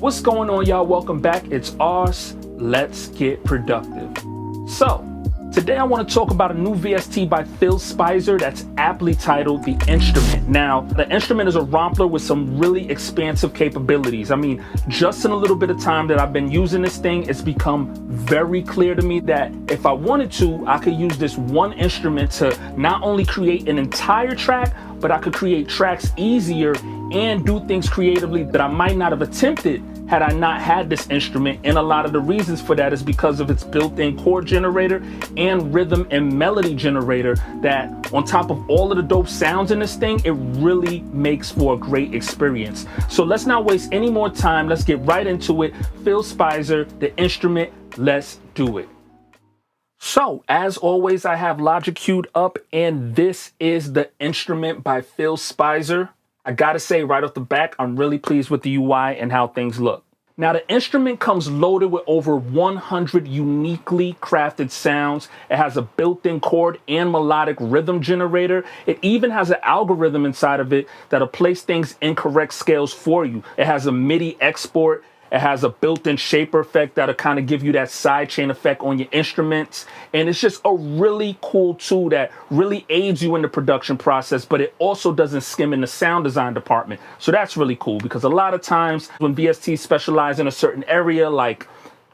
What's going on, y'all? Welcome back. It's Ars. Let's get productive. So, today I want to talk about a new VST by Speiser that's aptly titled The Instrument. Now, the Instrument is a rompler with some really expansive capabilities. I mean, just in a little bit of time that I've been using this thing, it's become very clear to me that if I wanted to, I could use this one instrument to not only create an entire track, but I could create tracks easier and do things creatively that I might not have attempted had I not had this instrument. And a lot of the reasons for that is because of its built-in chord generator and rhythm and melody generator that, on top of all of the dope sounds in this thing, it really makes for a great experience. So let's not waste any more time. Let's get right into it. Speiser, The Instrument, let's do it. So, as always, I have Logic queued up, and this is The Instrument by Speiser. I gotta say right off the back, I'm really pleased with the UI and how things look. Now, the instrument comes loaded with over 100 uniquely crafted sounds. It has a built-in chord and melodic rhythm generator. It even has an algorithm inside of it that'll place things in correct scales for you. It has a MIDI export. It has a built-in shaper effect that'll kind of give you that sidechain effect on your instruments. And it's just a really cool tool that really aids you in the production process, but it also doesn't skim in the sound design department. So that's really cool, because a lot of times when VSTs specialize in a certain area, like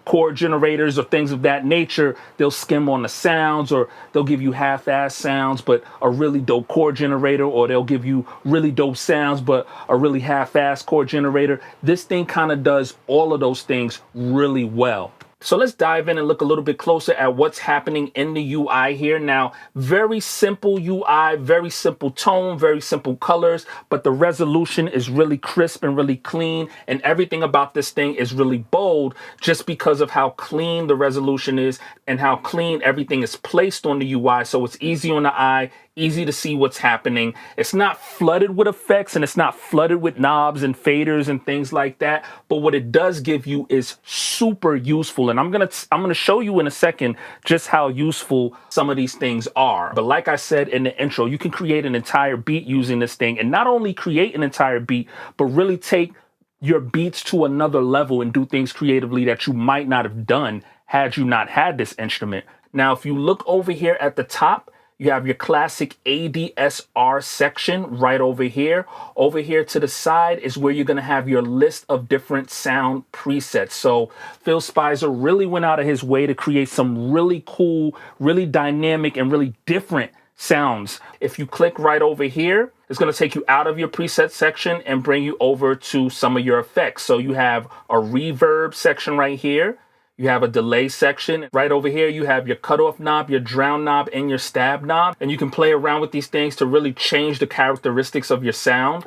chord generators or things of that nature, they'll skim on the sounds, or they'll give you half-ass sounds but a really dope chord generator, or they'll give you really dope sounds but a really half-ass chord generator. This thing kind of does all of those things really well. So let's dive in and look a little bit closer at what's happening in the UI here. Now, very simple UI, very simple tone, very simple colors, but the resolution is really crisp and really clean, and everything about this thing is really bold just because of how clean the resolution is and how clean everything is placed on the UI. So it's easy on the eye, easy to see what's happening. It's not flooded with effects and it's not flooded with knobs and faders and things like that. But what it does give you is super useful. And I'm gonna show you in a second just how useful some of these things are. But like I said in the intro, you can create an entire beat using this thing, and not only create an entire beat, but really take your beats to another level and do things creatively that you might not have done had you not had this instrument. Now, if you look over here at the top, you have your classic ADSR section right over here. Over here to the side is where you're going to have your list of different sound presets. So Speiser really went out of his way to create some really cool, really dynamic, and really different sounds. If you click right over here, it's going to take you out of your preset section and bring you over to some of your effects. So you have a reverb section right here. You have a delay section. Right over here, you have your cutoff knob, your drown knob, and your stab knob. And you can play around with these things to really change the characteristics of your sound.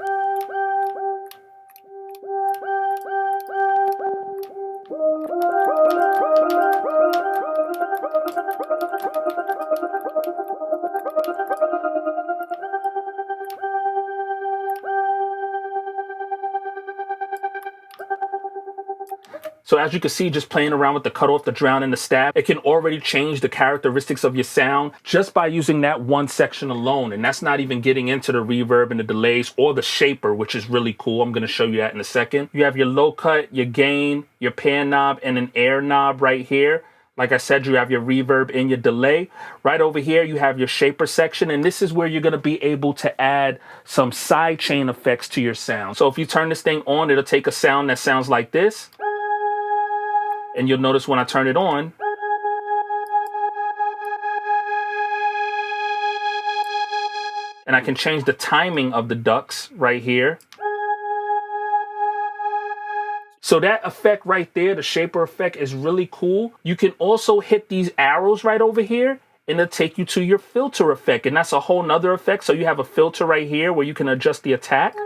So as you can see, just playing around with the cutoff, the drown, and the stab, it can already change the characteristics of your sound just by using that one section alone. And that's not even getting into the reverb and the delays or the shaper, which is really cool. I'm going to show you that in a second. You have your low cut, your gain, your pan knob, and an air knob right here. Like I said, you have your reverb and your delay. Right over here, you have your shaper section, and this is where you're going to be able to add some sidechain effects to your sound. So if you turn this thing on, it'll take a sound that sounds like this. And you'll notice when I turn it on, and I can change the timing of the ducks right here. So that effect right there, the shaper effect, is really cool. You can also hit these arrows right over here, and it'll take you to your filter effect. And that's a whole nother effect. So you have a filter right here where you can adjust the attack.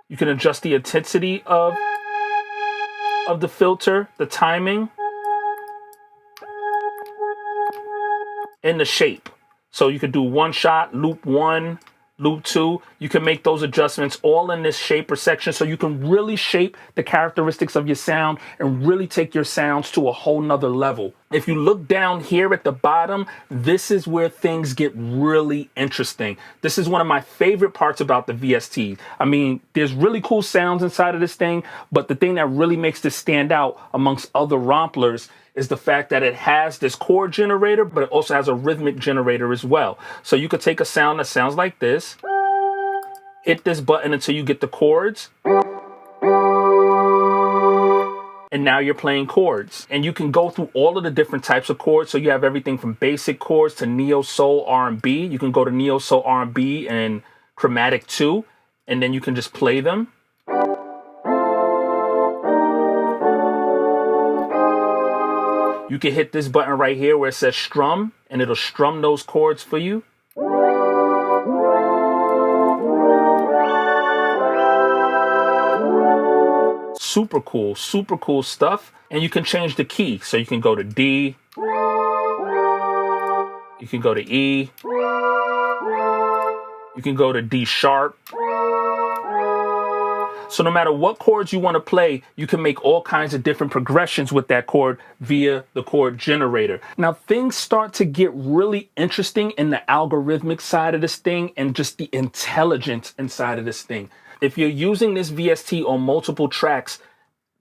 You can adjust the intensity of the filter, the timing, and the shape. So you could do one shot, loop one, loop two. You can make those adjustments all in this shaper section, so you can really shape the characteristics of your sound and really take your sounds to a whole nother level. If you look down here at the bottom, this is where things get really interesting. This is one of my favorite parts about the VST. I mean, there's really cool sounds inside of this thing, but the thing that really makes this stand out amongst other romplers is the fact that it has this chord generator, but it also has a rhythmic generator as well. So you could take a sound that sounds like this, hit this button until you get the chords, and now you're playing chords. And you can go through all of the different types of chords. So you have everything from basic chords to neo soul R&B. You can go to neo soul R&B and chromatic 2, and then you can just play them. You can hit this button right here where it says strum, and it'll strum those chords for you. Super cool stuff. And you can change the key. So you can go to D, you can go to E, you can go to D sharp. So no matter what chords you want to play, you can make all kinds of different progressions with that chord via the chord generator. Now things start to get really interesting in the algorithmic side of this thing and just the intelligence inside of this thing. If you're using this VST on multiple tracks,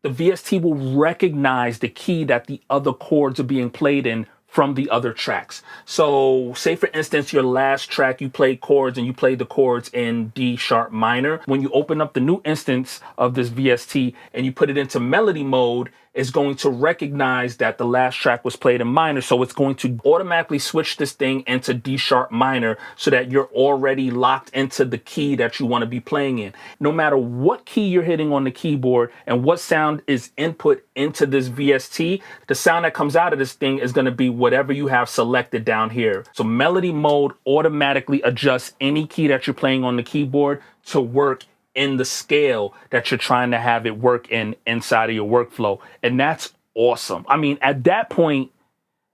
the VST will recognize the key that the other chords are being played in from the other tracks. So say for instance, your last track, you played chords and you played the chords in D sharp minor. When you open up the new instance of this VST and you put it into melody mode, it's going to recognize that the last track was played in minor. So it's going to automatically switch this thing into D sharp minor so that you're already locked into the key that you want to be playing in. No matter what key you're hitting on the keyboard and what sound is input into this VST, the sound that comes out of this thing is going to be whatever you have selected down here. So melody mode automatically adjusts any key that you're playing on the keyboard to work in the scale that you're trying to have it work in inside of your workflow. And that's awesome. I mean, at that point,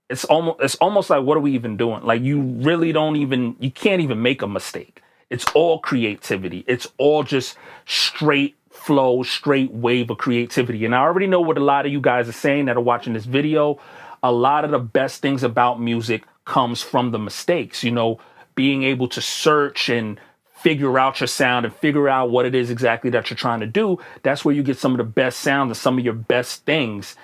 it's almost like, what are we even doing? Like, you really you can't even make a mistake. It's all creativity. It's all just straight flow, straight wave of creativity. And I already know what a lot of you guys are saying that are watching this video. A lot of the best things about music comes from the mistakes, you know, being able to search and figure out your sound and figure out what it is exactly that you're trying to do. That's where you get some of the best sounds and some of your best things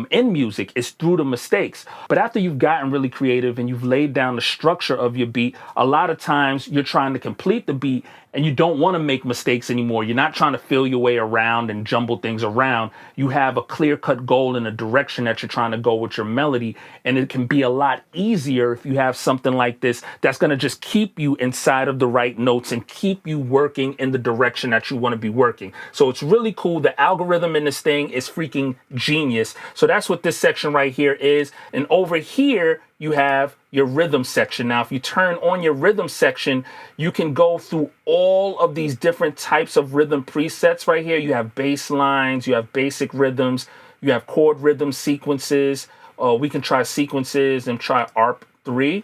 in music, is through the mistakes. But after you've gotten really creative and you've laid down the structure of your beat, a lot of times you're trying to complete the beat and you don't want to make mistakes anymore. You're not trying to feel your way around and jumble things around. You have a clear-cut goal in a direction that you're trying to go with your melody. And it can be a lot easier if you have something like this that's going to just keep you inside of the right notes and keep you working in the direction that you want to be working. So it's really cool. The algorithm in this thing is freaking genius. So that's what this section right here is. And over here, you have your rhythm section. Now, if you turn on your rhythm section, you can go through all of these different types of rhythm presets right here. You have bass lines, you have basic rhythms, you have chord rhythm sequences. We can try sequences and try ARP3.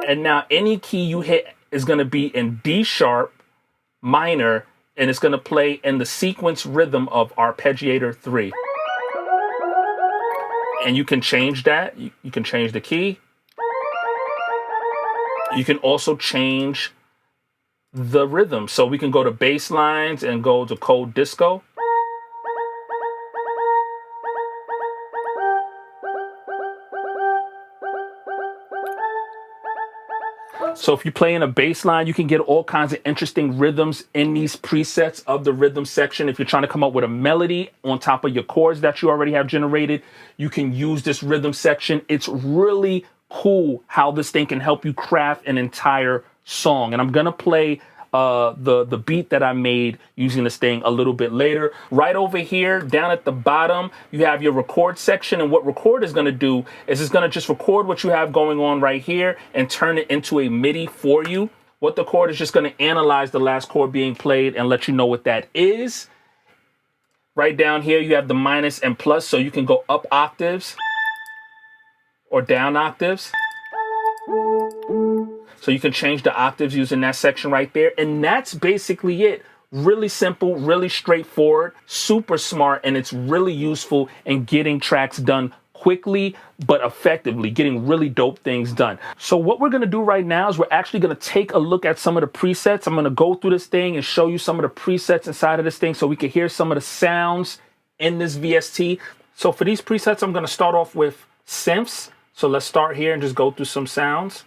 And now any key you hit is going to be in D sharp minor, and it's going to play in the sequence rhythm of arpeggiator 3. And you can change that. You can change the key. You can also change the rhythm. So we can go to bass lines and go to cold disco. So if you're playing a bass line, you can get all kinds of interesting rhythms in these presets of the rhythm section. If you're trying to come up with a melody on top of your chords that you already have generated, you can use this rhythm section. It's really cool how this thing can help you craft an entire song. And I'm going to play the beat that I made using this thing a little bit later. Right over here, down at the bottom, you have your record section. And what record is going to do is it's going to just record what you have going on right here and turn it into a MIDI for you. What the chord is just going to analyze the last chord being played and let you know what that is. Right down here, you have the minus and plus, so you can go up octaves or down octaves. So you can change the octaves using that section right there. And that's basically it Really simple, really straightforward, super smart, and it's really useful in getting tracks done quickly but effectively, getting really dope things done. So what we're gonna do right now is we're actually gonna take a look at some of the presets. I'm gonna go through this thing and show you some of the presets inside of this thing so we can hear some of the sounds in this VST. So for these presets, I'm gonna start off with synths. So let's start here and just go through some sounds.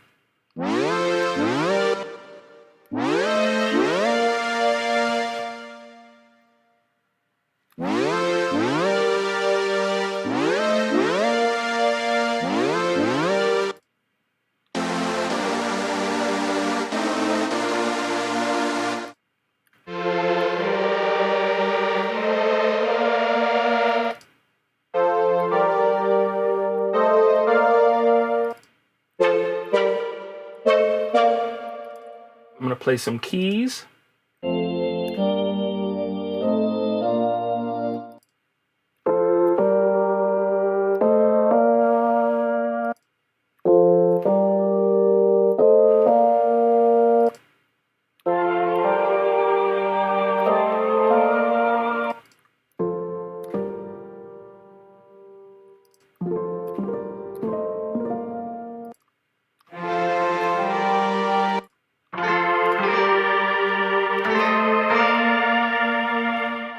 I'm gonna play some keys.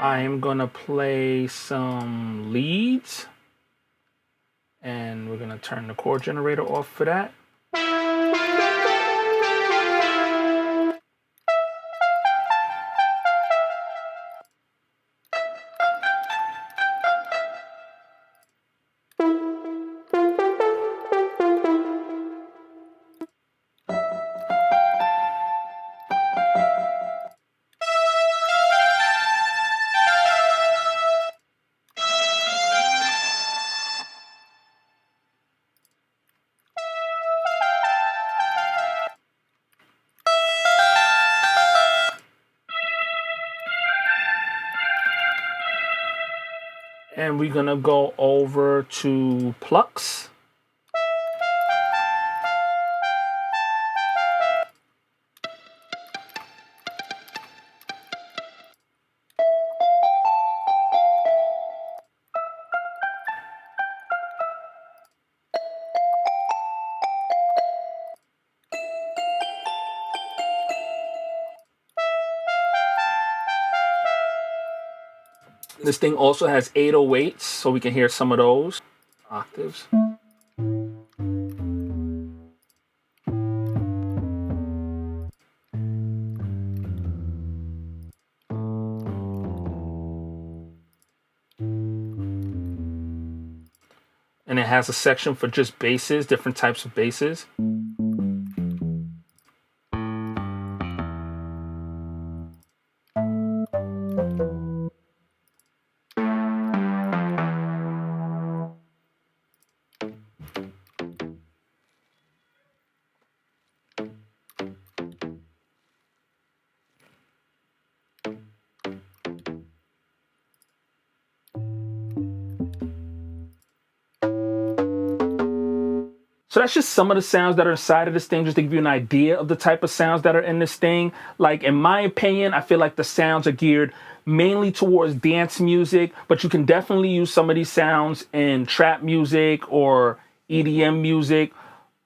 I am gonna play some leads, and we're gonna turn the chord generator off for that. And we're gonna go over to plucks. This thing also has 808s, so we can hear some of those octaves. And it has a section for just basses, different types of basses. So that's just some of the sounds that are inside of this thing, just to give you an idea of the type of sounds that are in this thing. Like, in my opinion, I feel like the sounds are geared mainly towards dance music, but you can definitely use some of these sounds in trap music or EDM music,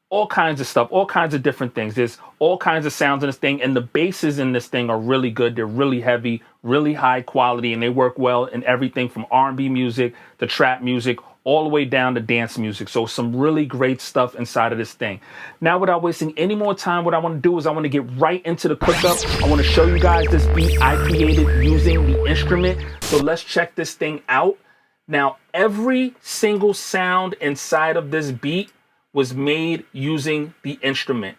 all kinds of stuff, all kinds of different things. There's all kinds of sounds in this thing, and the basses in this thing are really good. They're really heavy, really high quality, and they work well in everything from R&B music to trap music, all the way down to dance music. So some really great stuff inside of this thing. Now, without wasting any more time, what I want to do is I want to get right into the cookup. I want to show you guys this beat I created using the instrument. So let's check this thing out. Now, every single sound inside of this beat was made using the instrument.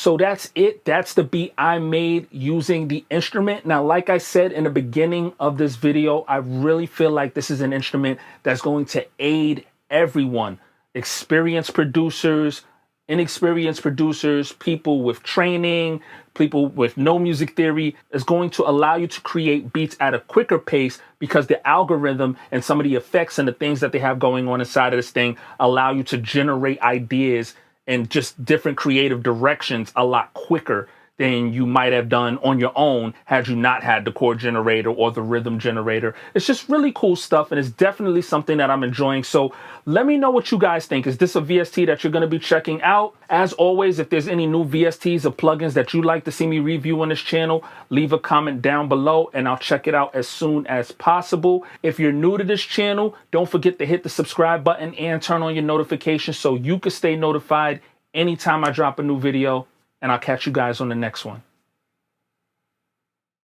So that's it. That's the beat I made using the instrument. Now, like I said in the beginning of this video, I really feel like this is an instrument that's going to aid everyone, experienced producers, inexperienced producers, people with training, people with no music theory. Is going to allow you to create beats at a quicker pace because the algorithm and some of the effects and the things that they have going on inside of this thing allow you to generate ideas and just different creative directions a lot quicker than you might have done on your own had you not had the chord generator or the rhythm generator. It's just really cool stuff, and it's definitely something that I'm enjoying. So let me know what you guys think. Is this a VST that you're going to be checking out? As always, if there's any new VSTs or plugins that you'd like to see me review on this channel, leave a comment down below and I'll check it out as soon as possible. If you're new to this channel, don't forget to hit the subscribe button and turn on your notifications so you can stay notified anytime I drop a new video. And I'll catch you guys on the next one.